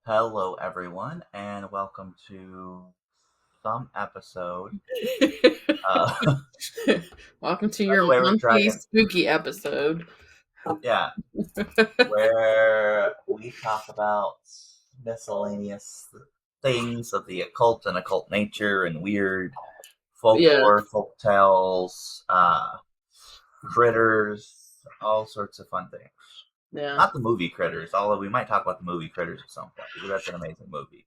Hello, everyone, and welcome to some episode. Uh, Welcome to by the your way, we're monthly trying, spooky episode. yeah, where we talk about miscellaneous things of the occult and occult nature and weird Yeah, folklore, folk tales, critters, all sorts of fun things. yeah. Not the movie Critters, although we might talk about the movie Critters at some point because that's an amazing movie.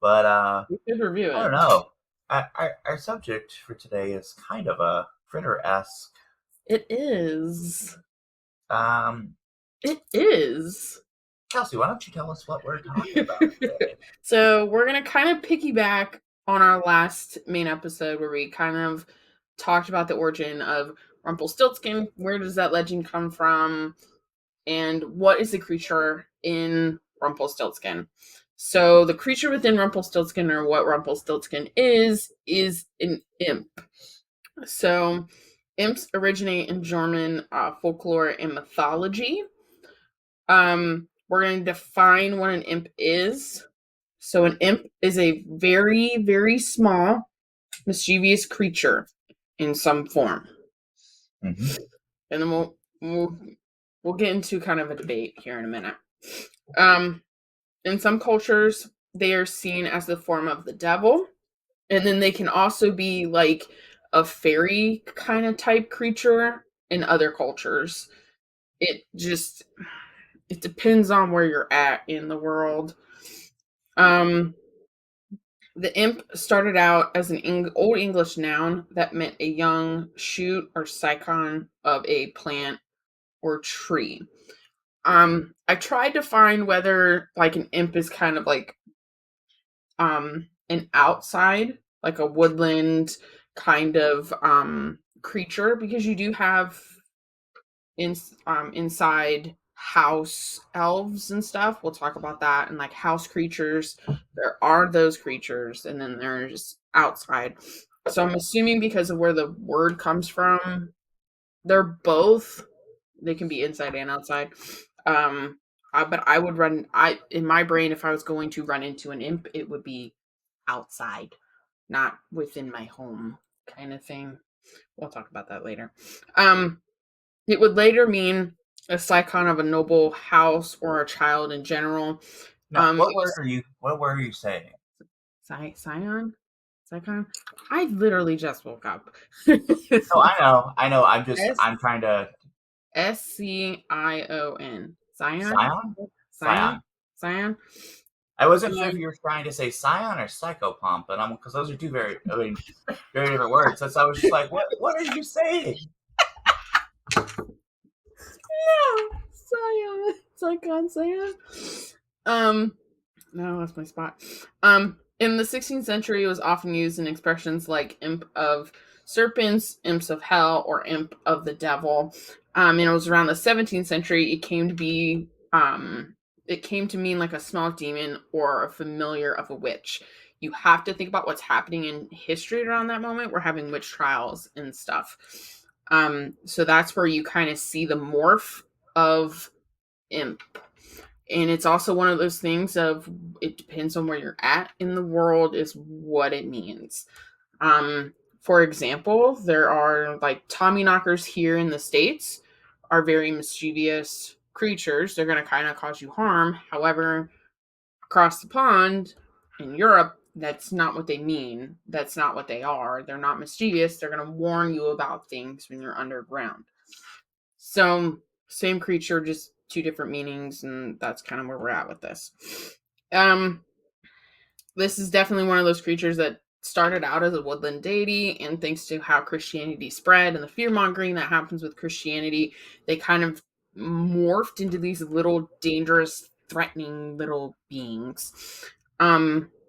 But We could review I don't it. know. Our subject for today is kind of a critter esque. It is. Um, It is. Kelsey, why don't you tell us what we're talking about today? So we're gonna kind of piggyback on our last main episode where we kind of talked about the origin of Rumpelstiltskin. Where does that legend come from? And what is the creature in Rumpelstiltskin? So the creature within Rumpelstiltskin, or what Rumpelstiltskin is an imp. So imps originate in German folklore and mythology. We're going to define what an imp is. So an imp is a very, very small, mischievous creature in some form. Mm-hmm. And then we'll get into kind of a debate here in a minute. Um, in some cultures, they are seen as the form of the devil, and then they can also be like a fairy kind of type creature in other cultures. It just it depends on where you're at in the world. Um, the imp started out as an old English noun that meant a young shoot or cycon of a plant or tree. I tried to find whether like an imp is kind of like an outside, like a woodland kind of creature, because you do have inside house elves and stuff. We'll talk about that. And like house creatures, there are those creatures, and then there's outside. So I'm assuming because of where the word comes from, they're both. They can be inside and outside. But I would run. I in my brain, if I was going to run into an imp, it would be outside, not within my home, kind of thing. We'll talk about that later. Um, it would later mean a scion of a noble house or a child in general. No, It was what word are you saying? scion, scion. I literally just woke up. No, I know. S I'm trying to Scion. Scion, Scion, scion, Scion. scion. I wasn't sure if Um, you were trying to say Scion or Psychopomp, but I'm because those are two very different words. So I was just like, what are you saying? no, scion. No, that's my spot. In the 16th century, it was often used in expressions like imp of serpents, imps of hell, or imp of the devil. And it was around the 17th century it came to mean like a small demon or a familiar of a witch. You have to think about what's happening in history around that moment. We're having witch trials and stuff. So that's where you kind of see the morph of imp. And it's also one of those things of it depends on where you're at in the world is what it means. For example, there are like Tommy knockers here in the States are very mischievous creatures. They're going to kind of cause you harm. However, across the pond in Europe, that's not what they mean. That's not what they are. They're not mischievous. They're going to warn you about things when you're underground. So, same creature, just two different meanings, and that's kind of where we're at with this. Um, this is definitely one of those creatures that started out as a woodland deity, and thanks to how Christianity spread and the fear mongering that happens with Christianity, they kind of morphed into these little dangerous, threatening little beings.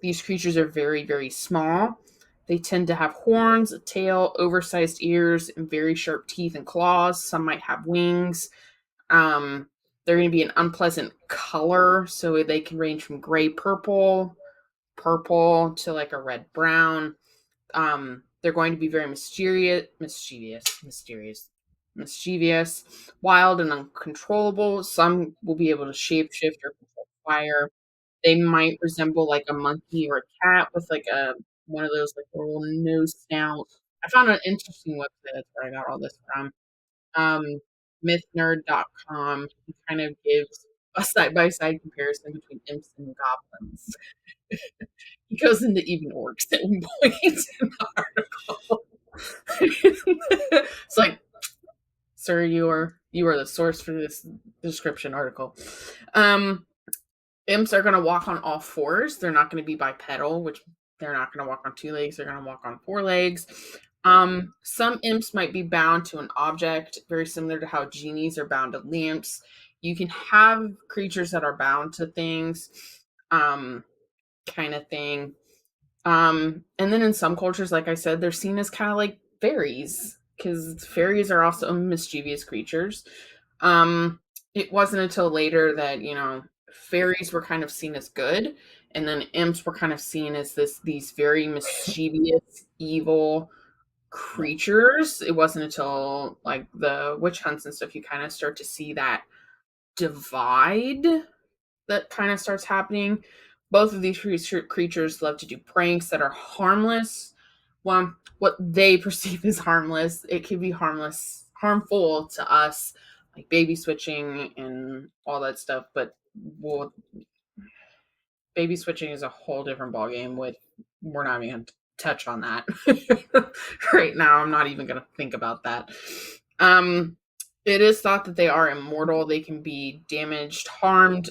These creatures are very, very small. They tend to have horns, a tail, oversized ears, and very sharp teeth and claws. Some might have wings. Um, they're going to be an unpleasant color, so they can range from gray purple to like a red brown. They're going to be very mischievous, wild, and uncontrollable. Some will be able to shapeshift or control fire. They might resemble like a monkey or a cat with like a one of those like little nose snout. I found an interesting website. That's where I got all this from. Um, mythnerd.com. He kind of gives a side by side comparison between imps and goblins. He goes into even orcs at one point in the article. It's like, sir, you are the source for this description article. Um, Imps are going to walk on all fours. They're not going to be bipedal, which they're not going to walk on two legs. They're going to walk on four legs. Some imps might be bound to an object, very similar to how genies are bound to lamps. You can have creatures that are bound to things, kind of thing. And then in some cultures, like I said, they're seen as kind of like fairies because fairies are also mischievous creatures. Um, it wasn't until later that fairies were kind of seen as good, and then imps were kind of seen as these very mischievous, evil creatures. It wasn't until like the witch hunts and stuff you kind of start to see that divide that kind of starts happening. Both of these creatures love to do pranks that are harmless. Well, what they perceive as harmless, it could be harmful to us, like baby switching and all that stuff. But well, baby switching is a whole different ballgame. We're not even going to touch on that right now. I'm not even going to think about that. It is thought that they are immortal. They can be damaged, harmed,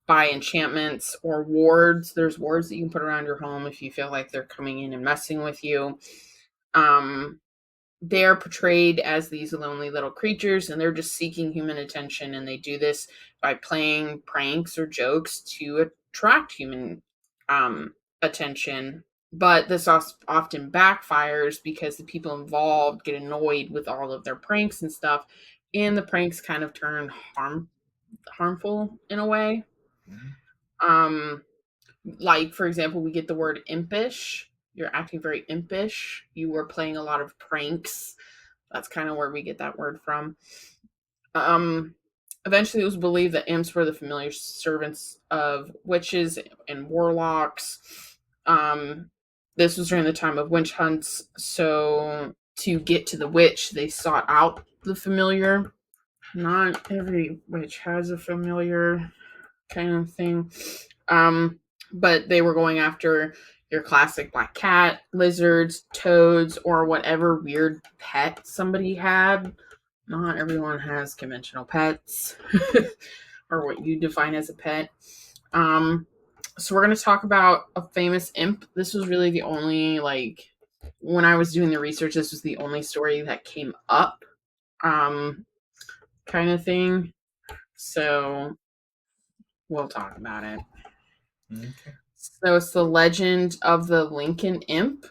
by enchantments or wards. There's wards that you can put around your home if you feel like they're coming in and messing with you. They are portrayed as these lonely little creatures, and they're just seeking human attention, and they do this by playing pranks or jokes to attract human attention. But this often backfires because the people involved get annoyed with all of their pranks and stuff, and the pranks kind of turn harmful in a way. Like for example, we get the word impish. You're acting very impish. You were playing a lot of pranks. That's kind of where we get that word from. Eventually it was believed that imps were the familiar servants of witches and warlocks. This was during the time of witch hunts, so to get to the witch, they sought out the familiar. Not every witch has a familiar kind of thing. But they were going after your classic black cat, lizards, toads, or whatever weird pet somebody had. Not everyone has conventional pets or what you define as a pet. So we're going to talk about a famous imp. This was really the only, like, when I was doing the research, this was the only story that came up, kind of thing. So we'll talk about it. Okay. So it's the legend of the Lincoln Imp.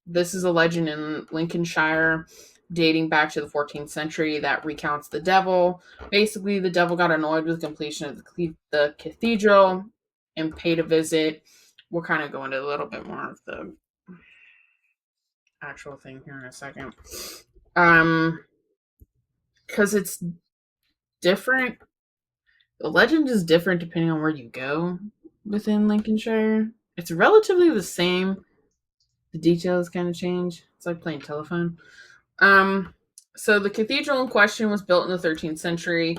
This is a legend in Lincolnshire dating back to the 14th century that recounts the devil. Basically, the devil got annoyed with the completion of the cathedral and paid a visit. We'll kind of go into a little bit more of the actual thing here in a second. Because it's different. The legend is different depending on where you go within Lincolnshire. It's relatively the same. The details kind of change. It's like playing telephone. So the cathedral in question was built in the 13th century.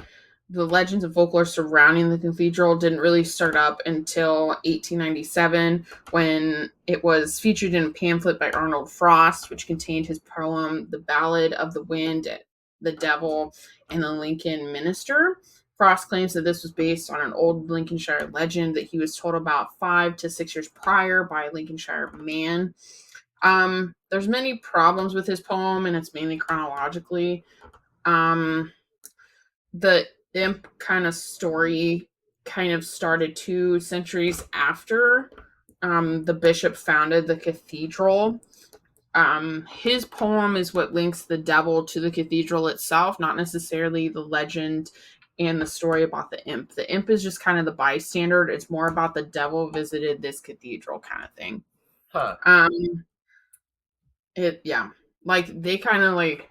The legends and folklore surrounding the cathedral didn't really start up until 1897 when it was featured in a pamphlet by Arnold Frost, which contained his poem, The Ballad of the Wind, the Devil, and the Lincoln Minister. Frost claims that this was based on an old Lincolnshire legend that he was told about 5 to 6 years prior by a Lincolnshire man. There's many problems with his poem, and it's mainly chronologically. The imp kind of story kind of started 2 centuries after the bishop founded the cathedral. His poem is what links the devil to the cathedral itself, not necessarily the legend and the story about the imp. The imp is just kind of the bystander. It's more about the devil visited this cathedral kind of thing. Huh. Like they kind of like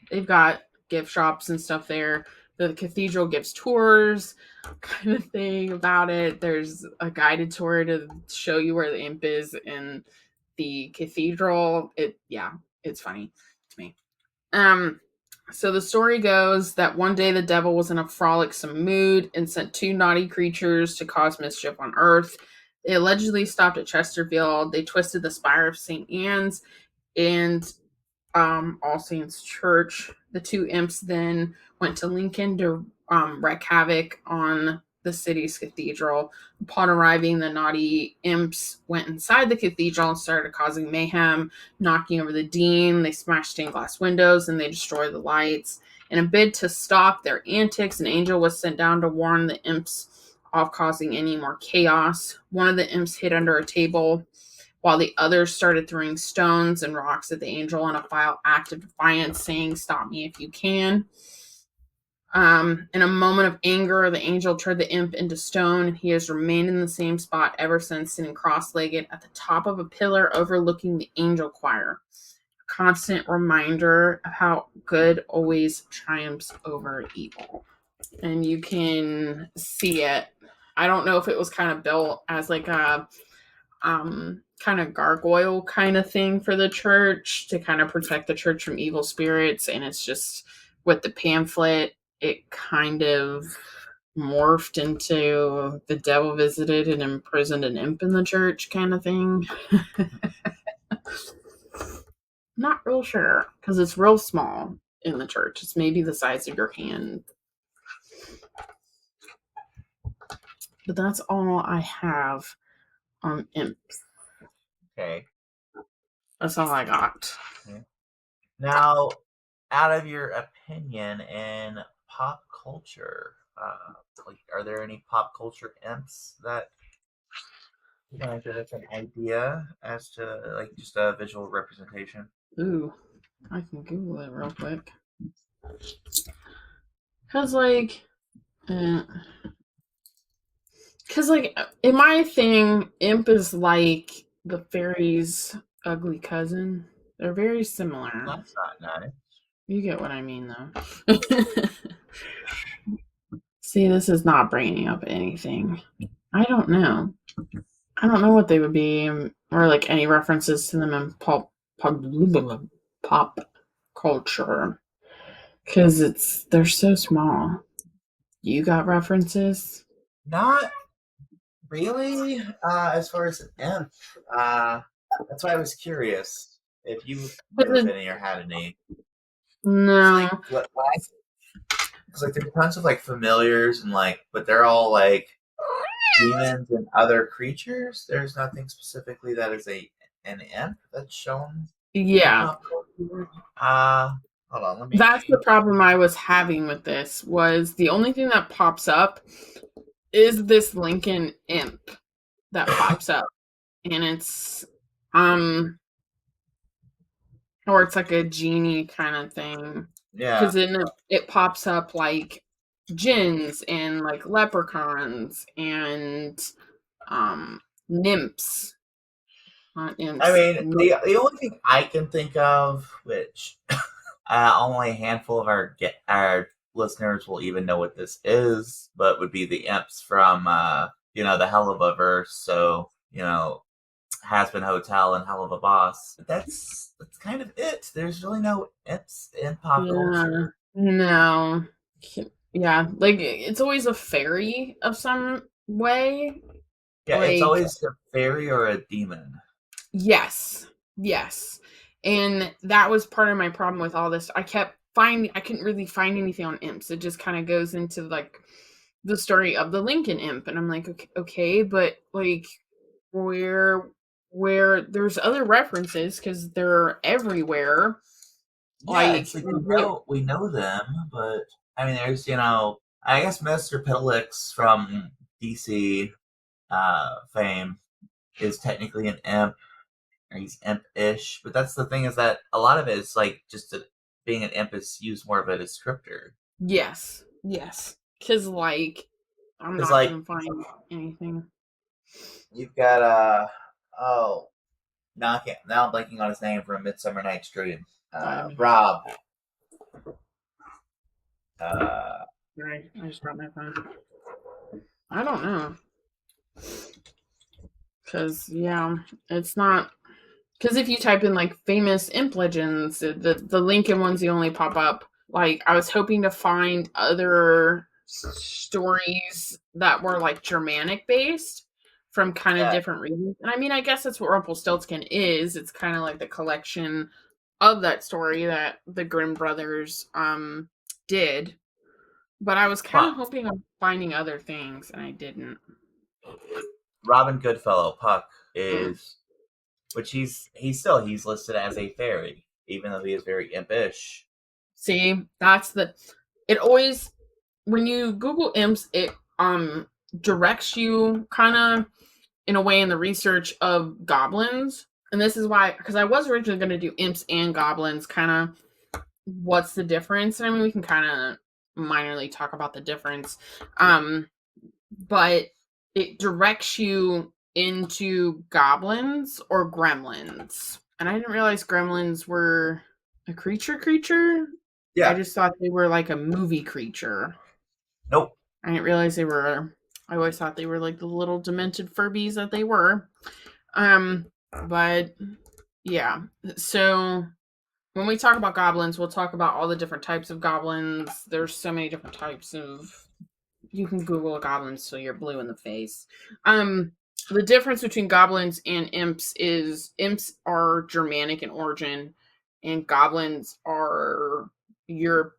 they've got gift shops and stuff there. the cathedral gives tours, kind of thing about it. There's a guided tour to show you where the imp is in the cathedral. It's funny to me. So the story goes that one day the devil was in a frolicsome mood and sent two naughty creatures to cause mischief on Earth. They allegedly stopped at Chesterfield. They twisted the spire of St. Anne's and All Saints Church. The two imps then went to Lincoln to wreak havoc on the city's cathedral. Upon arriving, the naughty imps went inside the cathedral and started causing mayhem, knocking over the dean. They smashed stained glass windows and they destroyed the lights. In a bid to stop their antics, an angel was sent down to warn the imps off causing any more chaos. One of the imps hid under a table while the others started throwing stones and rocks at the angel in a vile act of defiance, saying, "Stop me if you can." In a moment of anger, the angel turned the imp into stone. He has remained in the same spot ever since, sitting cross-legged at the top of a pillar overlooking the angel choir. A constant reminder of how good always triumphs over evil. And you can see it. I don't know if it was kind of built as like a kind of gargoyle kind of thing for the church to kind of protect the church from evil spirits, and it's just with the pamphlet it kind of morphed into the devil visited and imprisoned an imp in the church kind of thing. Not real sure because it's real small in the church. It's maybe the size of your hand. But that's all I have on imps. Okay. That's all I got. Okay. Now, out of your opinion in pop culture, like, are there any pop culture imps that give us an idea as to like just a visual representation? Ooh, I can Google it real quick. Cause like, uh, in my thing, imp is like the fairies' ugly cousin. They're very similar. That's not nice. You get what I mean, though. See, this is not bringing up anything. I don't know. I don't know what they would be, or like any references to them in pop culture, because they're so small. You got references? Not really. As far as an imp, that's why I was curious if you knew of any or had any. No. Because like there's tons of like familiars and like, but they're all like demons and other creatures. There's nothing specifically that is an imp that's shown. Yeah. Hold on, let me. That's the problem I was having with this, was the only thing that pops up is this Lincoln imp that pops up. And it's or it's like a genie kind of thing. Yeah. Because then it pops up like jinns and like leprechauns and nymphs. Not imps. I mean, the only thing I can think of, which only a handful of our listeners will even know what this is, but would be the imps from the Helluva-verse. So Has-Been Hotel and Hell of a Boss. But that's kind of it. There's really no imps in pop culture. No. Yeah, like it's always a fairy of some way. Yeah, like, it's always a fairy or a demon. Yes. And that was part of my problem with all this. I couldn't really find anything on imps. It just kind of goes into like the story of the Lincoln imp, and I'm like, okay, but like where there's other references because they're everywhere. Yeah, it's like we know them, but I mean, there's I guess Mr. Piddlix from DC fame is technically an imp, or he's imp-ish. But that's the thing, is that a lot of it is like just being an imp is used more of a descriptor. Yes, because like I'm not gonna find anything. You've got now I'm blanking on his name from Midsummer Night's Dream. Rob. Sorry, I just dropped my phone. I don't know. Because, yeah, it's not. Because if you type in like famous imp legends, the Lincoln ones the only pop up. Like I was hoping to find other stories that were like Germanic based from kind of Yeah, different regions. And I mean, I guess that's what Rumpelstiltskin is. It's kind of like the collection of that story that the Grimm brothers did. But I was kind of Puck, hoping of finding other things, and I didn't. Robin Goodfellow, Puck Mm. is, which he's listed as a fairy, even though he is very impish. See, that's the. It always when you Google imps, it directs you kind of in a way in the research of goblins. And this is why, because I was originally going to do imps and goblins, kind of what's the difference. And I mean, we can kind of minorly talk about the difference. But it directs you into goblins or gremlins. And I didn't realize gremlins were a creature. I Yeah, just thought they were like a movie creature. nope. I didn't realize they were. I always thought they were like the little demented Furbies that they were. Um, but yeah. So when we talk about goblins, we'll talk about all the different types of goblins. There's so many different types of. You can Google goblins till you're blue in the face. Um, the difference between goblins and imps are Germanic in origin, and goblins are Europe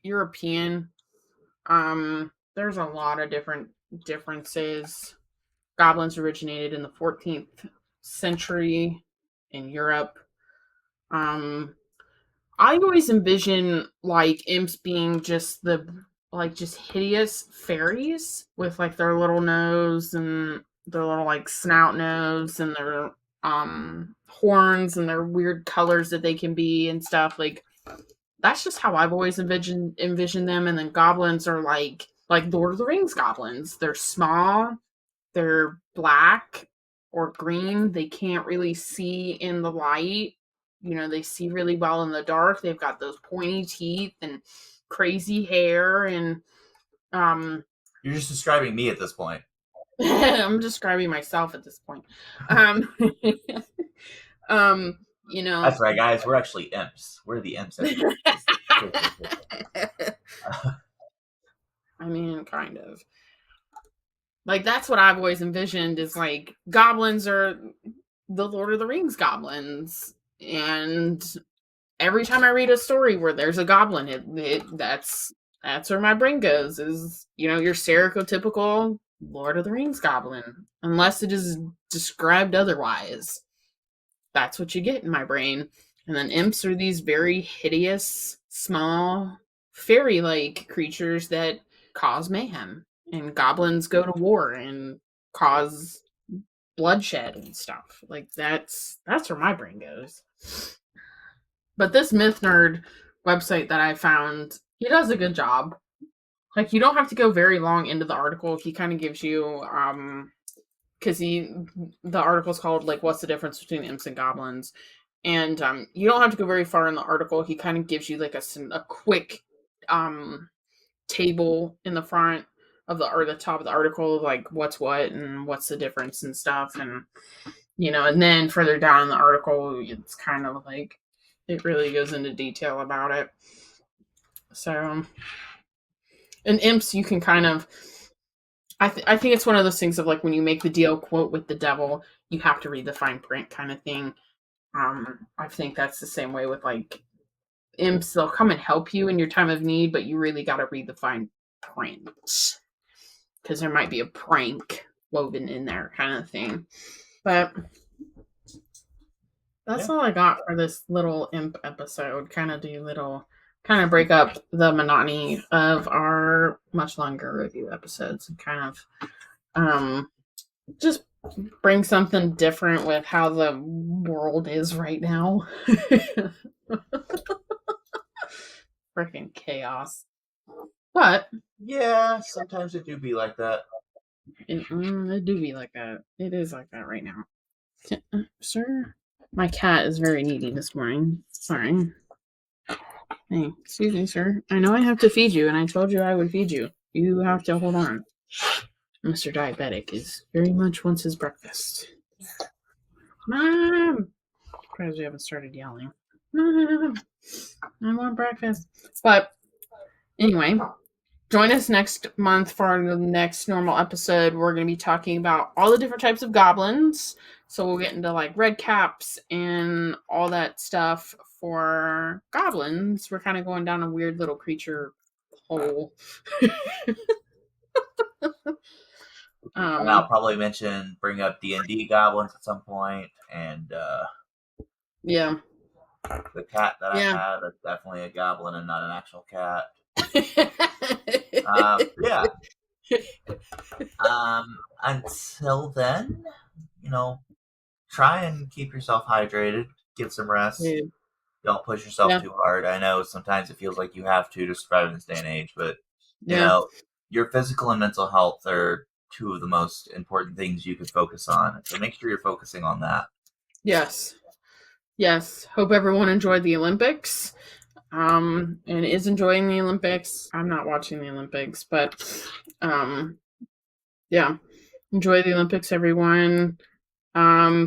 European. There's a lot of different differences. Goblins originated in the 14th century in Europe. Um, I always envision like imps being just just hideous fairies with like their little nose and their little like snout nose and their horns and their weird colors that they can be and stuff. Like that's just how I've always envisioned them. And then goblins are like Lord of the Rings goblins. They're small, they're black or green. They can't really see in the light. You know, they see really well in the dark. They've got those pointy teeth and crazy hair and um You're just describing me at this point. I'm describing myself at this point. Um um you know That's right, guys. We're actually imps. We're the imps of the I mean kind of. Like that's what I've always envisioned is like goblins are the Lord of the Rings goblins. And every time I read a story where there's a goblin, that's where my brain goes is, your stereotypical Lord of the Rings goblin. Unless it is described otherwise. That's what you get in my brain. And then imps are these very hideous, small, fairy like creatures that cause mayhem. And goblins go to war and cause bloodshed and stuff. Like that's where my brain goes. But this Myth Nerd website that I found, he does a good job. Like you don't have to go very long into the article. He kind of gives you because the article's called like what's the difference between imps and goblins, and you don't have to go very far in the article. He kind of gives you like a quick table in the front of the top of the article, like what's what and what's the difference and stuff, and and then further down in the article, it's kind of like it really goes into detail about it. So, and imps, you can kind of I think it's one of those things of like when you make the deal quote with the devil, you have to read the fine print kind of thing. I think that's the same way with like imps. They'll come and help you in your time of need, but you really got to read the fine print because there might be a prank woven in there kind of thing. But that's Yeah. all I got for this little imp episode. Kind of break up the monotony of our much longer review episodes and kind of just bring something different with how the world is right now. Freaking chaos. But Yeah, sometimes it do be like that. it do be like that. It is like that right now. Sir, my cat is very needy this morning. Sorry. Hey, excuse me, sir. I know I have to feed you, and I told you I would feed you. You have to hold on. Mr. Diabetic is very much wants his breakfast. Mom! Surprised we haven't started yelling. Mom! I want breakfast. But anyway, join us next month for the next normal episode. We're going to be talking about all the different types of goblins. So we'll get into like red caps and all that stuff for goblins. We're kind of going down a weird little creature hole. And I'll probably bring up D&D goblins at some point, and Yeah. the cat that I Yeah. had is definitely a goblin and not an actual cat. Yeah. Until then, try and keep yourself hydrated, get some rest. Yeah. Don't push yourself Yeah. too hard. I know sometimes it feels like you have to survive in this day and age, but Yeah. your physical and mental health are two of the most important things you could focus on. So make sure you're focusing on that. Yes. Yes. Hope everyone enjoyed the Olympics. And is enjoying the Olympics. I'm not watching the Olympics, but yeah. Enjoy the Olympics, everyone.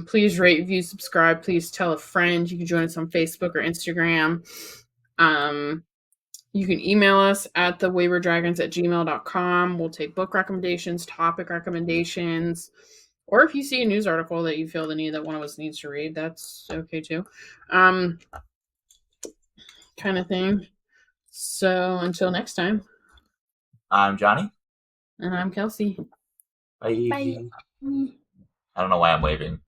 Please rate, review, subscribe. Please tell a friend. You can join us on Facebook or Instagram. You can email us at thewaywardragons@gmail.com. We'll take book recommendations, topic recommendations, or if you see a news article that you feel the need that one of us needs to read, that's okay too. Kind of thing. So until next time. I'm Johnny. And I'm Kelsey. Bye. Bye. I don't know why I'm waving.